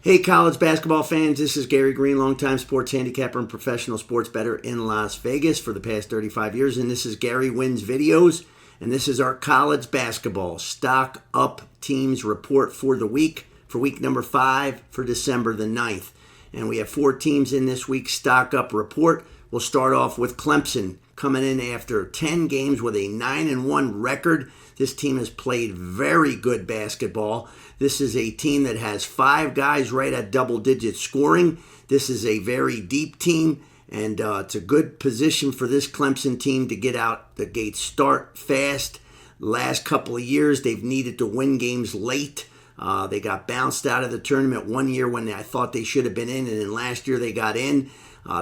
Hey, college basketball fans, this is Gary Greene, longtime sports handicapper and professional sports bettor in Las Vegas for the past 35 years. And this is Gary Wins Videos, and this is our college basketball stock up teams report for the week, for week number 5 for December the 9th. And we have 4 teams in this week's stock up report. We'll start off with Clemson coming in after 10 games with a 9-1 record. This team has played very good basketball. This is a team that has 5 guys right at double-digit scoring. This is a very deep team, and it's a good position for this Clemson team to get out the gate start fast. Last couple of years, they've needed to win games late. They got bounced out of the tournament one year when I thought they should have been in, and then last year they got in.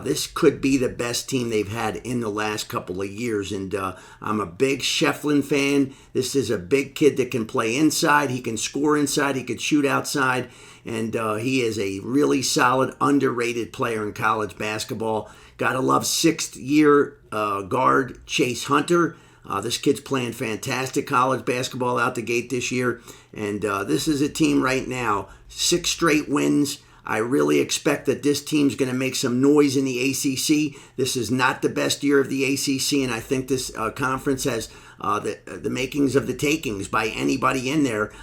This could be the best team they've had in the last couple of years, and I'm a big Shefflin fan. This is a big kid that can play inside. He can score inside. He can shoot outside, and he is a really solid, underrated player in college basketball. Gotta love sixth-year guard Chase Hunter. This kid's playing fantastic college basketball out the gate this year, and this is a team right now, 6 straight wins. I really expect that this team's going to make some noise in the ACC. This is not the best year of the ACC, and I think this conference has the makings of the takings by anybody in there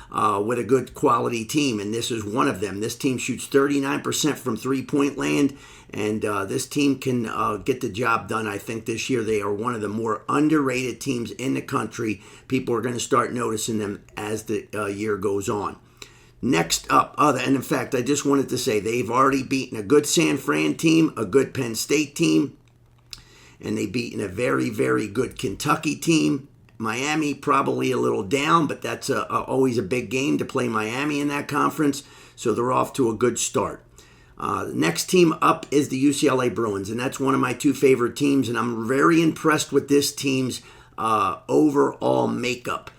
with a good quality team, and this is one of them. This team shoots 39% from three-point land, and this team can get the job done. I think this year they are one of the more underrated teams in the country. People are going to start noticing them as the year goes on. Next up, and in fact, I just wanted to say they've already beaten a good San Fran team, a good Penn State team, and they've beaten a very, very good Kentucky team. Miami probably a little down, but that's always a big game to play Miami in that conference, so they're off to a good start. The next team up is the UCLA Bruins, and that's one of my 2 favorite teams, and I'm very impressed with this team's overall makeup.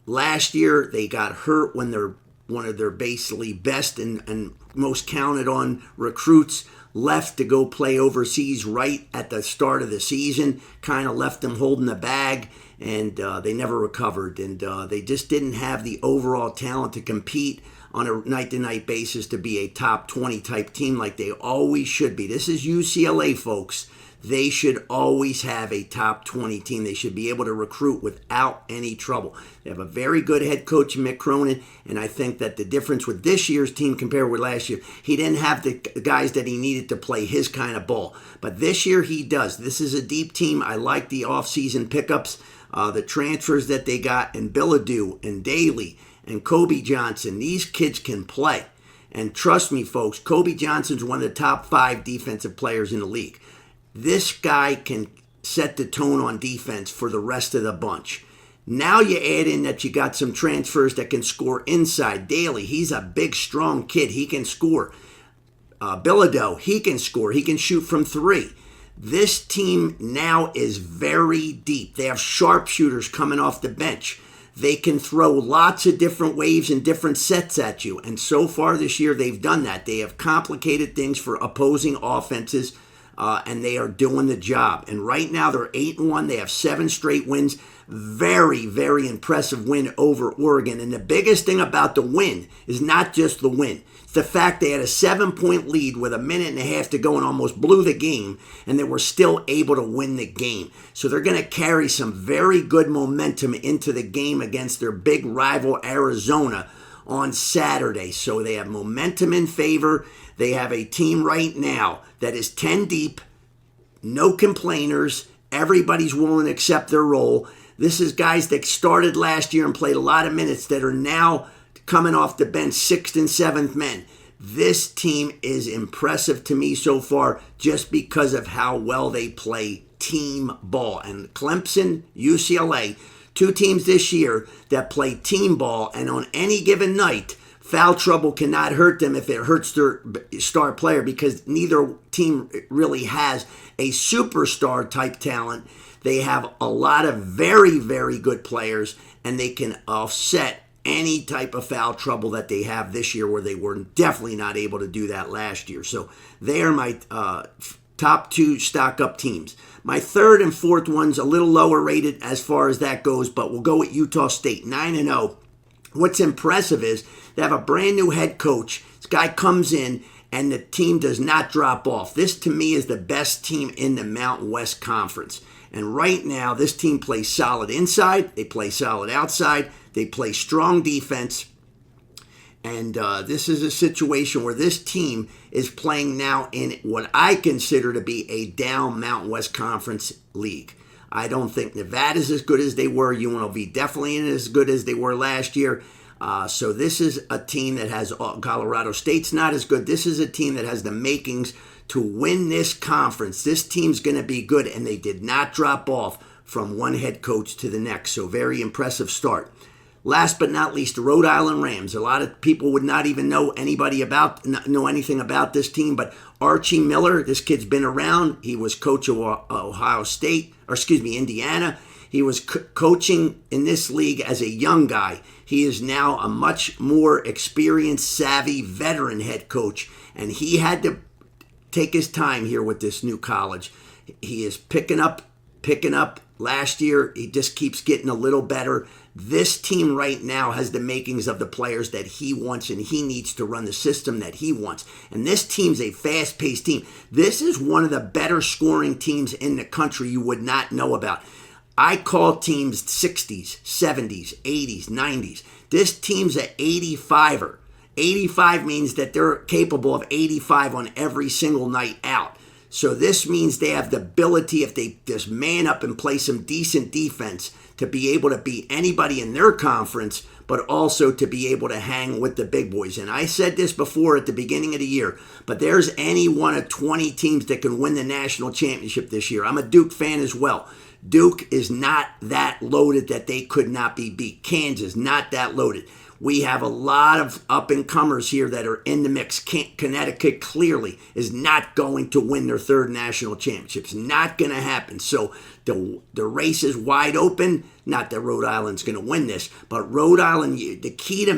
Last year, they got hurt when one of their basically best and most counted on recruits left to go play overseas right at the start of the season, kind of left them holding the bag, and they never recovered. And they just didn't have the overall talent to compete on a night-to-night basis to be a top 20 type team like they always should be. This is UCLA, folks. They should always have a top 20 team. They should be able to recruit without any trouble. They have a very good head coach, Mick Cronin, and I think that the difference with this year's team compared with last year, he didn't have the guys that he needed to play his kind of ball. But this year he does. This is a deep team. I like the offseason pickups, the transfers that they got, and Billadou and Daly and Kobe Johnson. These kids can play. And trust me, folks, Kobe Johnson's one of the top 5 defensive players in the league. This guy can set the tone on defense for the rest of the bunch. Now you add in that you got some transfers that can score inside. Daly, he's a big, strong kid. He can score. Billadou, he can score. He can shoot from 3. This team now is very deep. They have sharpshooters coming off the bench. They can throw lots of different waves and different sets at you. And so far this year, they've done that. They have complicated things for opposing offenses. And they are doing the job. And right now they're 8-1. They have 7 straight wins. Very, very impressive win over Oregon. And the biggest thing about the win is not just the win. It's the fact they had a 7-point lead with a minute and a half to go and almost blew the game, and they were still able to win the game. So they're going to carry some very good momentum into the game against their big rival Arizona on Saturday. So they have momentum in favor. They have a team right now that is 10 deep, no complainers. Everybody's willing to accept their role. This is guys that started last year and played a lot of minutes that are now coming off the bench, 6th and 7th men. This team is impressive to me so far just because of how well they play team ball. And Clemson, UCLA, 2 teams this year that play team ball, and on any given night, foul trouble cannot hurt them if it hurts their star player, because neither team really has a superstar type talent. They have a lot of very, very good players, and they can offset any type of foul trouble that they have this year, where they were definitely not able to do that last year. So they are my top 2 stock-up teams. My 3rd and 4th one's a little lower rated as far as that goes, but we'll go with Utah State, 9-0. What's impressive is they have a brand new head coach. This guy comes in and the team does not drop off. This, to me, is the best team in the Mountain West Conference. And right now, this team plays solid inside. They play solid outside. They play strong defense. And this is a situation where this team is playing now in what I consider to be a down Mountain West Conference league. I don't think Nevada's as good as they were. UNLV definitely isn't as good as they were last year. So this is a team that has, Colorado State's not as good. This is a team that has the makings to win this conference. This team's going to be good, and they did not drop off from one head coach to the next. So very impressive start. Last but not least, the Rhode Island Rams. A lot of people would not even know anything about this team, but Archie Miller, this kid's been around. He was coach of Indiana. He was coaching in this league as a young guy. He is now a much more experienced, savvy, veteran head coach, and he had to take his time here with this new college. He is picking up. Last year, he just keeps getting a little better. This team right now has the makings of the players that he wants, and he needs to run the system that he wants. And this team's a fast-paced team. This is one of the better scoring teams in the country you would not know about. I call teams 60s, 70s, 80s, 90s. This team's an 85er. 85 means that they're capable of 85 on every single night out. So this means they have the ability, if they just man up and play some decent defense, to be able to beat anybody in their conference, but also to be able to hang with the big boys. And I said this before at the beginning of the year, but there's any one of 20 teams that can win the national championship this year. I'm a Duke fan as well. Duke is not that loaded that they could not be beat. Kansas, not that loaded. We have a lot of up-and-comers here that are in the mix. Connecticut clearly is not going to win their third national championship. It's not going to happen. So the race is wide open. Not that Rhode Island's going to win this, but Rhode Island, the key to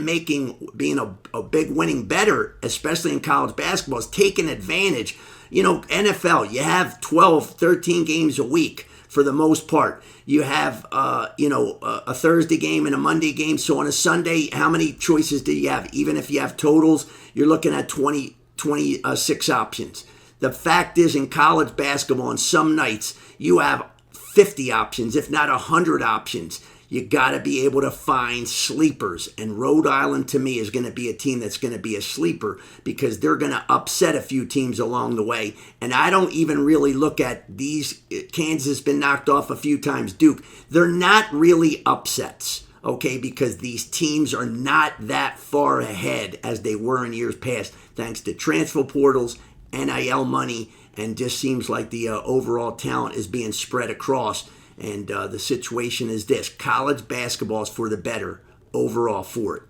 being a big winning better, especially in college basketball, is taking advantage. NFL, you have 12, 13 games a week. For the most part, you have a Thursday game and a Monday game. So on a Sunday, how many choices do you have? Even if you have totals, you're looking at 26 options. The fact is, in college basketball, on some nights, you have 50 options, if not 100 options. You got to be able to find sleepers. And Rhode Island, to me, is going to be a team that's going to be a sleeper because they're going to upset a few teams along the way. And I don't even really look at these. Kansas has been knocked off a few times. Duke, they're not really upsets, okay, because these teams are not that far ahead as they were in years past, thanks to transfer portals, NIL money, and just seems like the overall talent is being spread across. And the situation is this. College basketball is for the better overall for it.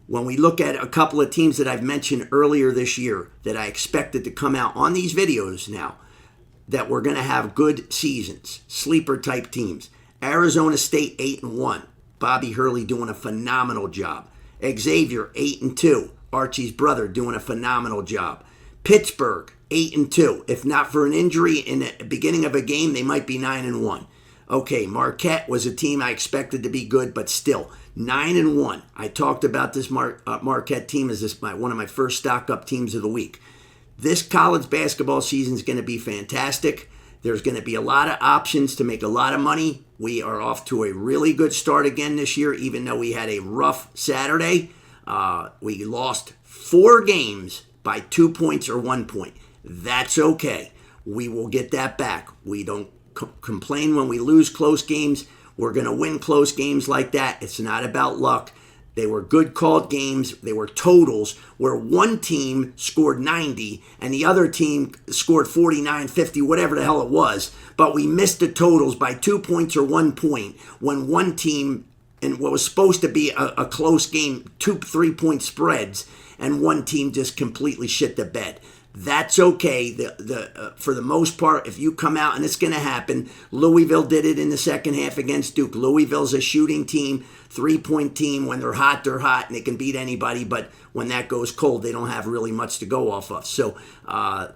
When we look at a couple of teams that I've mentioned earlier this year that I expected to come out on these videos now, that we're going to have good seasons, sleeper-type teams. Arizona State, 8-1. Bobby Hurley doing a phenomenal job. Xavier, 8-2. Archie's brother doing a phenomenal job. Pittsburgh, 8-2. If not for an injury in the beginning of a game, they might be 9-1. Okay, Marquette was a team I expected to be good, but still 9-1. I talked about this Marquette team as one of my first stock-up teams of the week. This college basketball season is going to be fantastic. There's going to be a lot of options to make a lot of money. We are off to a really good start again this year, even though we had a rough Saturday. We lost 4 games by 2 points or 1 point. That's okay. We will get that back. We don't complain when we lose close games. We're going to win close games like that. It's not about luck. They were good called games. They were totals where one team scored 90 and the other team scored 49, 50, whatever the hell it was. But we missed the totals by 2 points or 1 point when one team, in what was supposed to be a close game, 2 3-point spreads, and one team just completely shit the bed. That's okay. For the most part, if you come out, and it's going to happen, Louisville did it in the second half against Duke. Louisville's a shooting team, 3-point team. When they're hot, and they can beat anybody. But when that goes cold, they don't have really much to go off of. So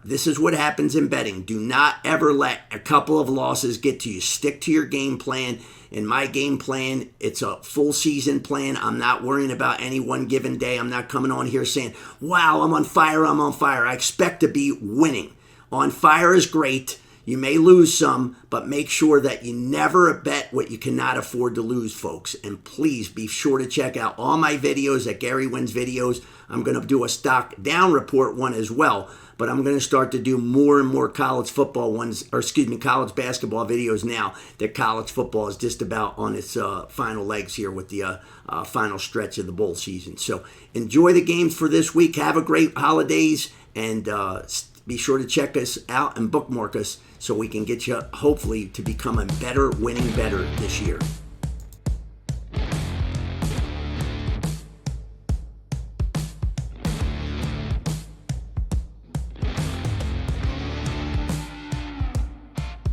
this is what happens in betting. Do not ever let a couple of losses get to you. Stick to your game plan. In my game plan, it's a full season plan. I'm not worrying about any one given day. I'm not coming on here saying, wow, I'm on fire, I'm on fire. I expect to be winning. On fire is great. You may lose some, but make sure that you never bet what you cannot afford to lose, folks. And please be sure to check out all my videos at Gary Wins Videos. I'm going to do a stock down report one as well. But I'm going to start to do more and more college football ones, college basketball videos now that college football is just about on its final legs here with the final stretch of the bowl season. So enjoy the games for this week. Have a great holidays, and be sure to check us out and bookmark us so we can get you, hopefully, to become a better winning bettor this year.